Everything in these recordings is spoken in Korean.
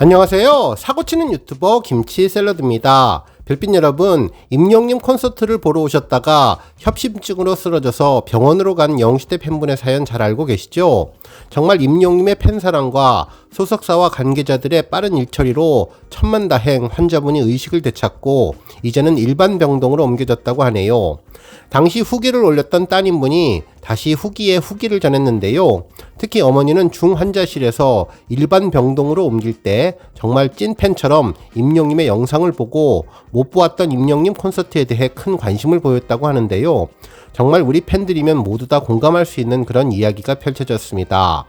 안녕하세요. 사고치는 유튜버 김치샐러드입니다. 별빛 여러분, 임영님 콘서트를 보러 오셨다가 협심증으로 쓰러져서 병원으로 간 영시대 팬분의 사연 잘 알고 계시죠? 정말 임영님의 팬사랑과 소속사와 관계자들의 빠른 일처리로 천만다행 환자분이 의식을 되찾고 이제는 일반 병동으로 옮겨졌다고 하네요. 당시 후기를 올렸던 따님분이 다시 후기에 후기를 전했는데요. 특히 어머니는 중환자실에서 일반 병동으로 옮길 때 정말 찐팬처럼 임영님의 영상을 보고 못 보았던 임영님 콘서트에 대해 큰 관심을 보였다고 하는데요. 정말 우리 팬들이면 모두 다 공감할 수 있는 그런 이야기가 펼쳐졌습니다.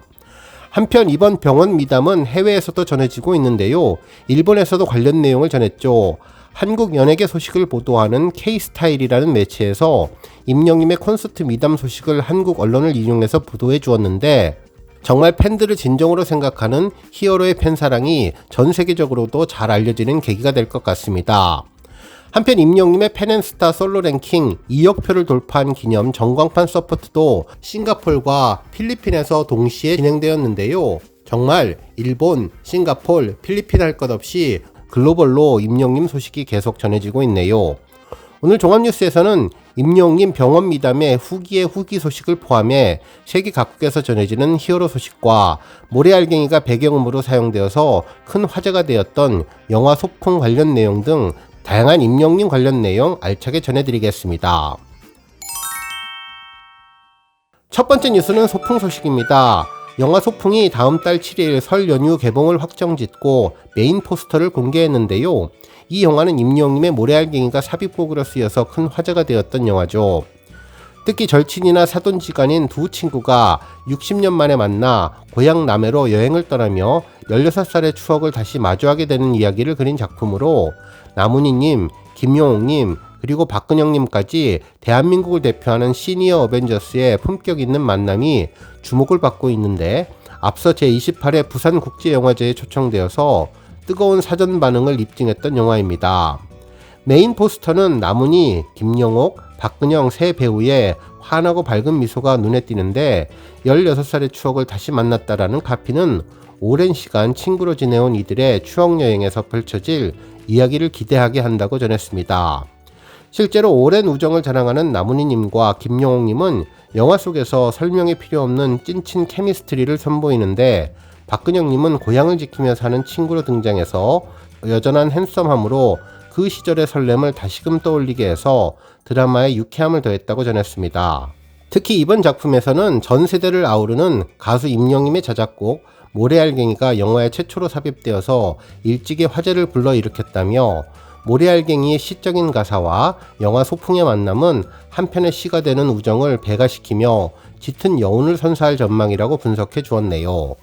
한편 이번 병원 미담은 해외에서도 전해지고 있는데요. 일본에서도 관련 내용을 전했죠. 한국 연예계 소식을 보도하는 K스타일이라는 매체에서 임영님의 콘서트 미담 소식을 한국 언론을 인용해서 보도해 주었는데 정말 팬들을 진정으로 생각하는 히어로의 팬사랑이 전 세계적으로도 잘 알려지는 계기가 될 것 같습니다. 한편 임영님의 팬앤스타 솔로 랭킹 2억 표를 돌파한 기념 전광판 서포트도 싱가폴과 필리핀에서 동시에 진행되었는데요. 정말 일본, 싱가폴, 필리핀 할 것 없이 글로벌로 임영님 소식이 계속 전해지고 있네요. 오늘 종합뉴스에서는 임영님 병원 미담의 후기의 후기 소식을 포함해 세계 각국에서 전해지는 히어로 소식과 모래알갱이가 배경음으로 사용되어서 큰 화제가 되었던 영화 소풍 관련 내용 등 다양한 임영님 관련 내용 알차게 전해드리겠습니다. 첫 번째 뉴스는 소풍 소식입니다. 영화 소풍이 다음 달 7일 설 연휴 개봉을 확정짓고 메인 포스터를 공개했는데요. 이 영화는 임영님의 모래알갱이가 삽입곡으로 쓰여서 큰 화제가 되었던 영화죠. 특히 절친이나 사돈지간인 두 친구가 60년 만에 만나 고향 남해로 여행을 떠나며 16살의 추억을 다시 마주하게 되는 이야기를 그린 작품으로 나문희님, 김용옥님, 그리고 박근영님까지 대한민국을 대표하는 시니어 어벤져스의 품격 있는 만남이 주목을 받고 있는데 앞서 제28회 부산국제영화제에 초청되어서 뜨거운 사전 반응을 입증했던 영화입니다. 메인 포스터는 나문희, 김영옥, 박근영 세 배우의 환하고 밝은 미소가 눈에 띄는데 16살의 추억을 다시 만났다라는 카피는 오랜 시간 친구로 지내온 이들의 추억여행에서 펼쳐질 이야기를 기대하게 한다고 전했습니다. 실제로 오랜 우정을 자랑하는 나문희님과 김용옥님은 영화 속에서 설명이 필요 없는 찐친 케미스트리를 선보이는데 박근영님은 고향을 지키며 사는 친구로 등장해서 여전한 핸섬함으로 그 시절의 설렘을 다시금 떠올리게 해서 드라마에 유쾌함을 더했다고 전했습니다. 특히 이번 작품에서는 전 세대를 아우르는 가수 임영님의 자작곡 모래알갱이가 영화에 최초로 삽입되어서 일찍이 화제를 불러일으켰다며 모래알갱이의 시적인 가사와 영화 소풍의 만남은 한편의 시가 되는 우정을 배가시키며 짙은 여운을 선사할 전망이라고 분석해 주었네요.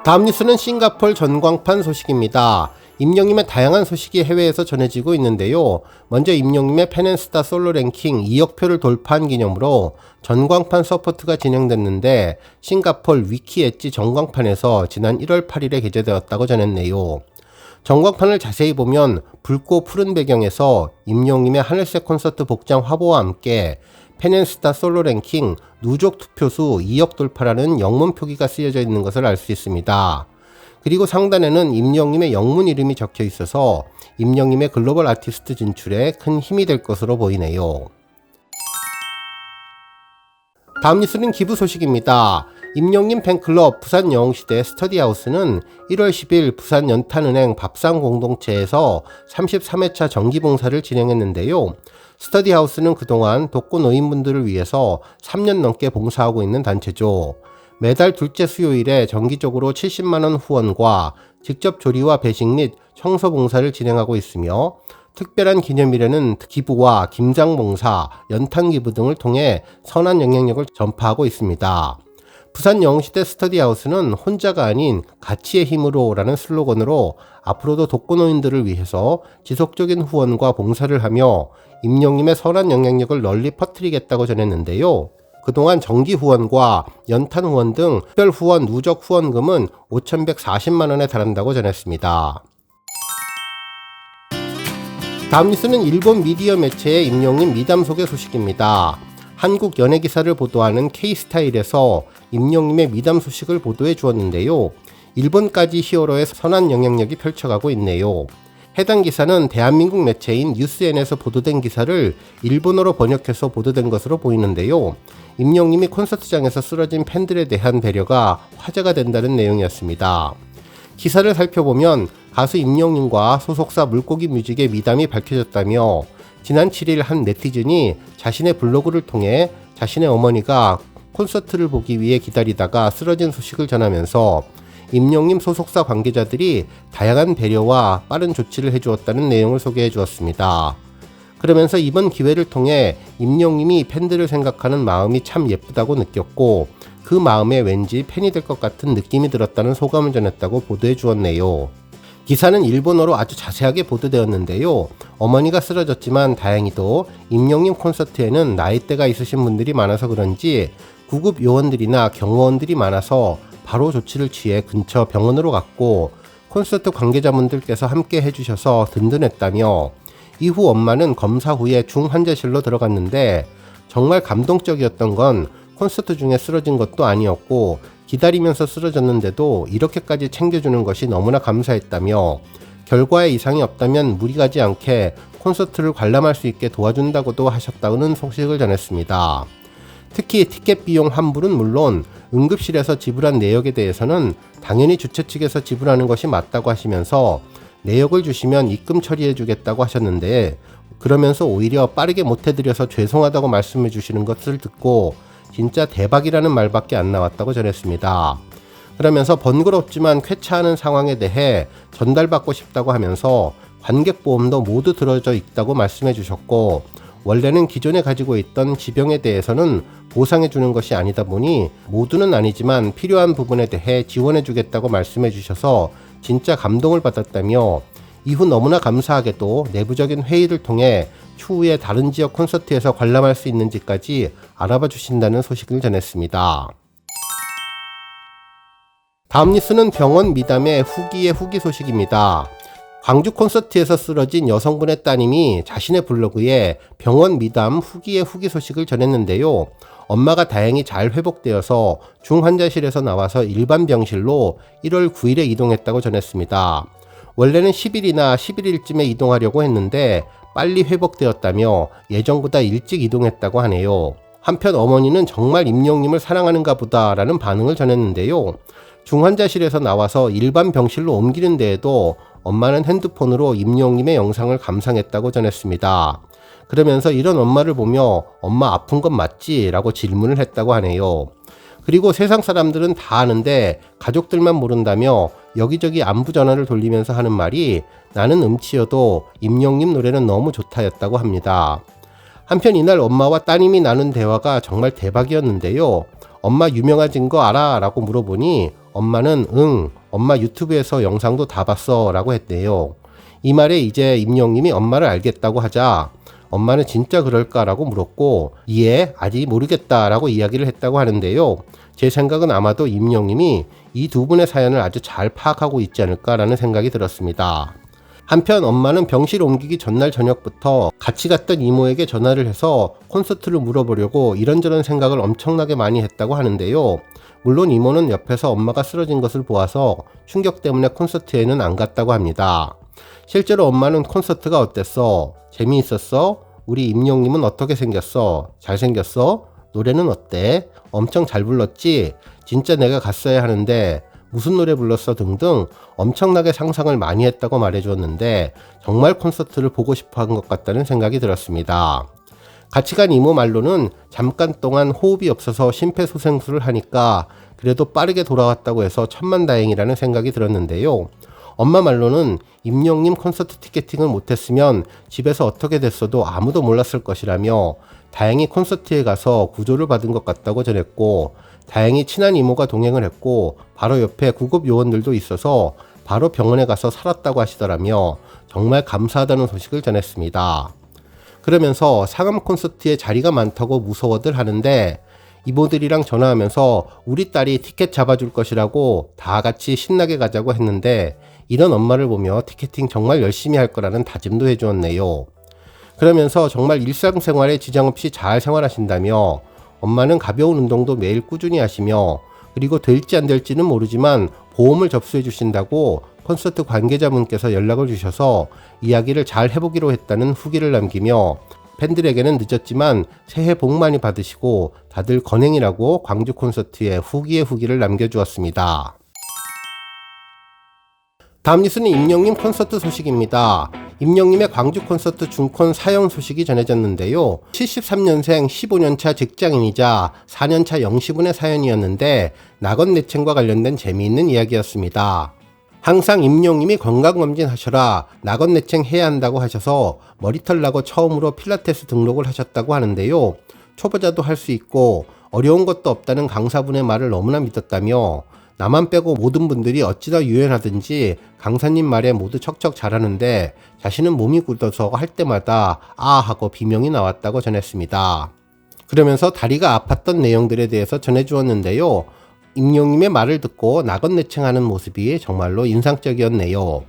다음 뉴스는 싱가폴 전광판 소식입니다. 임영님의 다양한 소식이 해외에서 전해지고 있는데요. 먼저 임영님의 팬앤스타 솔로 랭킹 2억 표를 돌파한 기념으로 전광판 서포트가 진행됐는데 싱가폴 위키 엣지 전광판에서 지난 1월 8일에 게재되었다고 전했네요. 전광판을 자세히 보면 붉고 푸른 배경에서 임영님의 하늘색 콘서트 복장 화보와 함께 팬앤스타 솔로 랭킹 누적 투표수 2억 돌파라는 영문 표기가 쓰여져 있는 것을 알 수 있습니다. 그리고 상단에는 임영님의 영문 이름이 적혀 있어서 임영님의 글로벌 아티스트 진출에 큰 힘이 될 것으로 보이네요. 다음 뉴스는 기부 소식입니다. 임영님 팬클럽 부산 영웅시대 스터디하우스는 1월 10일 부산 연탄은행 밥상 공동체에서 33회차 정기봉사를 진행했는데요. 스터디하우스는 그동안 독거 노인분들을 위해서 3년 넘게 봉사하고 있는 단체죠. 매달 둘째 수요일에 정기적으로 70만원 후원과 직접 조리와 배식 및 청소 봉사를 진행하고 있으며 특별한 기념일에는 기부와 김장봉사, 연탄기부 등을 통해 선한 영향력을 전파하고 있습니다. 부산 영웅시대 스터디하우스는 혼자가 아닌 가치의 힘으로 라는 슬로건으로 앞으로도 독거노인들을 위해서 지속적인 후원과 봉사를 하며 임영님의 선한 영향력을 널리 퍼뜨리겠다고 전했는데요. 그동안 정기 후원과 연탄 후원 등 특별 후원 누적 후원금은 5,140만원에 달한다고 전했습니다. 다음 뉴스는 일본 미디어 매체의 임영님 미담 소개 소식입니다. 한국 연예 기사를 보도하는 K스타일에서 임영님의 미담 소식을 보도해 주었는데요. 일본까지 히어로의 선한 영향력이 펼쳐가고 있네요. 해당 기사는 대한민국 매체인 뉴스N에서 보도된 기사를 일본어로 번역해서 보도된 것으로 보이는데요. 임영님이 콘서트장에서 쓰러진 팬들에 대한 배려가 화제가 된다는 내용이었습니다. 기사를 살펴보면 가수 임영님과 소속사 물고기 뮤직의 미담이 밝혀졌다며 지난 7일 한 네티즌이 자신의 블로그를 통해 자신의 어머니가 콘서트를 보기 위해 기다리다가 쓰러진 소식을 전하면서 임영님 소속사 관계자들이 다양한 배려와 빠른 조치를 해주었다는 내용을 소개해 주었습니다. 그러면서 이번 기회를 통해 임영님이 팬들을 생각하는 마음이 참 예쁘다고 느꼈고 그 마음에 왠지 팬이 될 것 같은 느낌이 들었다는 소감을 전했다고 보도해 주었네요. 기사는 일본어로 아주 자세하게 보도되었는데요. 어머니가 쓰러졌지만 다행히도 임영님 콘서트에는 나이대가 있으신 분들이 많아서 그런지 구급 요원들이나 경호원들이 많아서 바로 조치를 취해 근처 병원으로 갔고 콘서트 관계자분들께서 함께 해주셔서 든든했다며 이후 엄마는 검사 후에 중환자실로 들어갔는데 정말 감동적이었던 건 콘서트 중에 쓰러진 것도 아니었고 기다리면서 쓰러졌는데도 이렇게까지 챙겨주는 것이 너무나 감사했다며 결과에 이상이 없다면 무리 가지 않게 콘서트를 관람할 수 있게 도와준다고도 하셨다는 소식을 전했습니다. 특히 티켓 비용 환불은 물론 응급실에서 지불한 내역에 대해서는 당연히 주최 측에서 지불하는 것이 맞다고 하시면서 내역을 주시면 입금 처리해 주겠다고 하셨는데 그러면서 오히려 빠르게 못해드려서 죄송하다고 말씀해 주시는 것을 듣고 진짜 대박이라는 말밖에 안 나왔다고 전했습니다. 그러면서 번거롭지만 쾌차하는 상황에 대해 전달받고 싶다고 하면서 관객보험도 모두 들어져 있다고 말씀해 주셨고 원래는 기존에 가지고 있던 지병에 대해서는 보상해 주는 것이 아니다 보니 모두는 아니지만 필요한 부분에 대해 지원해 주겠다고 말씀해 주셔서 진짜 감동을 받았다며 이후 너무나 감사하게도 내부적인 회의를 통해 추후에 다른 지역 콘서트에서 관람할 수 있는지까지 알아봐 주신다는 소식을 전했습니다. 다음 뉴스는 병원 미담의 후기의 후기 소식입니다. 광주 콘서트에서 쓰러진 여성분의 따님이 자신의 블로그에 병원 미담 후기의 후기 소식을 전했는데요. 엄마가 다행히 잘 회복되어서 중환자실에서 나와서 일반 병실로 1월 9일에 이동했다고 전했습니다. 원래는 10일이나 11일쯤에 이동하려고 했는데 빨리 회복되었다며 예정보다 일찍 이동했다고 하네요. 한편 어머니는 정말 임영님을 사랑하는가 보다라는 반응을 전했는데요. 중환자실에서 나와서 일반 병실로 옮기는 데에도 엄마는 핸드폰으로 임영님의 영상을 감상했다고 전했습니다. 그러면서 이런 엄마를 보며 엄마 아픈 건 맞지? 라고 질문을 했다고 하네요. 그리고 세상 사람들은 다 아는데 가족들만 모른다며 여기저기 안부 전화를 돌리면서 하는 말이 나는 음치여도 임영님 노래는 너무 좋다였다고 합니다. 한편 이날 엄마와 따님이 나눈 대화가 정말 대박이었는데요. 엄마 유명해진 거 알아? 라고 물어보니 엄마는 응, 엄마 유튜브에서 영상도 다 봤어 라고 했대요. 이 말에 이제 임영님이 엄마를 알겠다고 하자 엄마는 진짜 그럴까 라고 물었고 이에 아직 모르겠다 라고 이야기를 했다고 하는데요. 제 생각은 아마도 임영님이 이 두 분의 사연을 아주 잘 파악하고 있지 않을까 라는 생각이 들었습니다. 한편 엄마는 병실 옮기기 전날 저녁부터 같이 갔던 이모에게 전화를 해서 콘서트를 물어보려고 이런저런 생각을 엄청나게 많이 했다고 하는데요. 물론 이모는 옆에서 엄마가 쓰러진 것을 보아서 충격 때문에 콘서트에는 안 갔다고 합니다. 실제로 엄마는 콘서트가 어땠어? 재미있었어? 우리 임영님은 어떻게 생겼어? 잘생겼어? 노래는 어때? 엄청 잘 불렀지? 진짜 내가 갔어야 하는데 무슨 노래 불렀어? 등등 엄청나게 상상을 많이 했다고 말해주었는데 정말 콘서트를 보고 싶어 한 것 같다는 생각이 들었습니다. 같이 간 이모 말로는 잠깐 동안 호흡이 없어서 심폐소생술을 하니까 그래도 빠르게 돌아왔다고 해서 천만다행이라는 생각이 들었는데요. 엄마 말로는 임영님 콘서트 티켓팅을 못했으면 집에서 어떻게 됐어도 아무도 몰랐을 것이라며 다행히 콘서트에 가서 구조를 받은 것 같다고 전했고 다행히 친한 이모가 동행을 했고 바로 옆에 구급 요원들도 있어서 바로 병원에 가서 살았다고 하시더라며 정말 감사하다는 소식을 전했습니다. 그러면서 상암 콘서트에 자리가 많다고 무서워들 하는데 이모들이랑 전화하면서 우리 딸이 티켓 잡아줄 것이라고 다 같이 신나게 가자고 했는데 이런 엄마를 보며 티켓팅 정말 열심히 할 거라는 다짐도 해주었네요. 그러면서 정말 일상생활에 지장 없이 잘 생활하신다며 엄마는 가벼운 운동도 매일 꾸준히 하시며 그리고 될지 안 될지는 모르지만 보험을 접수해 주신다고 콘서트 관계자분께서 연락을 주셔서 이야기를 잘 해보기로 했다는 후기를 남기며 팬들에게는 늦었지만 새해 복 많이 받으시고 다들 건행이라고 광주 콘서트에 후기에 후기를 남겨주었습니다. 다음 뉴스는 임영님 콘서트 소식입니다. 임영님의 광주 콘서트 중콘 사형 소식이 전해졌는데요. 73년생 15년차 직장인이자 4년차 영시분의 사연이었는데 낙원내층과 관련된 재미있는 이야기였습니다. 항상 임영님이 건강검진 하셔라, 낙원내층 해야 한다고 하셔서 머리털 나고 처음으로 필라테스 등록을 하셨다고 하는데요. 초보자도 할 수 있고 어려운 것도 없다는 강사분의 말을 너무나 믿었다며 나만 빼고 모든 분들이 어찌나 유연하든지 강사님 말에 모두 척척 잘하는데 자신은 몸이 굳어서 할 때마다 아 하고 비명이 나왔다고 전했습니다. 그러면서 다리가 아팠던 내용들에 대해서 전해주었는데요. 임영님의 말을 듣고 낙원내층하는 모습이 정말로 인상적이었네요.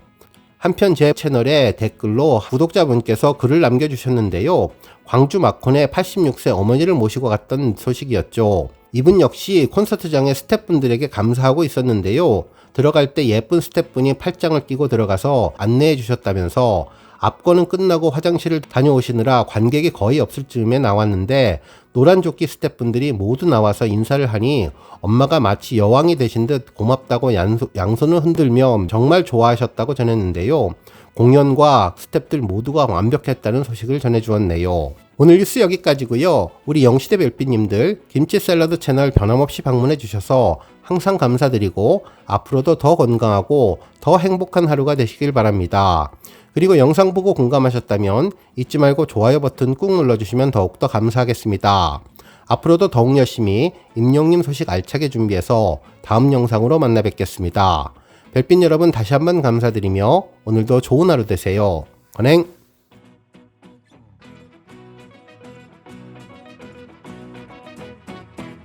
한편 제 채널에 댓글로 구독자분께서 글을 남겨주셨는데요. 광주 마콘에 86세 어머니를 모시고 갔던 소식이었죠. 이분 역시 콘서트장의 스태프분들에게 감사하고 있었는데요. 들어갈 때 예쁜 스태프분이 팔짱을 끼고 들어가서 안내해 주셨다면서 앞거는 끝나고 화장실을 다녀오시느라 관객이 거의 없을 즈음에 나왔는데 노란 조끼 스태프분들이 모두 나와서 인사를 하니 엄마가 마치 여왕이 되신 듯 고맙다고 양손을 흔들며 정말 좋아하셨다고 전했는데요. 공연과 스태프들 모두가 완벽했다는 소식을 전해주었네요. 오늘 뉴스 여기까지고요. 우리 영시대 별빛님들 김치 샐러드 채널 변함없이 방문해 주셔서 항상 감사드리고 앞으로도 더 건강하고 더 행복한 하루가 되시길 바랍니다. 그리고 영상 보고 공감하셨다면 잊지 말고 좋아요 버튼 꾹 눌러주시면 더욱더 감사하겠습니다. 앞으로도 더욱 열심히 임영님 소식 알차게 준비해서 다음 영상으로 만나 뵙겠습니다. 별빛 여러분 다시 한번 감사드리며 오늘도 좋은 하루 되세요. 건행!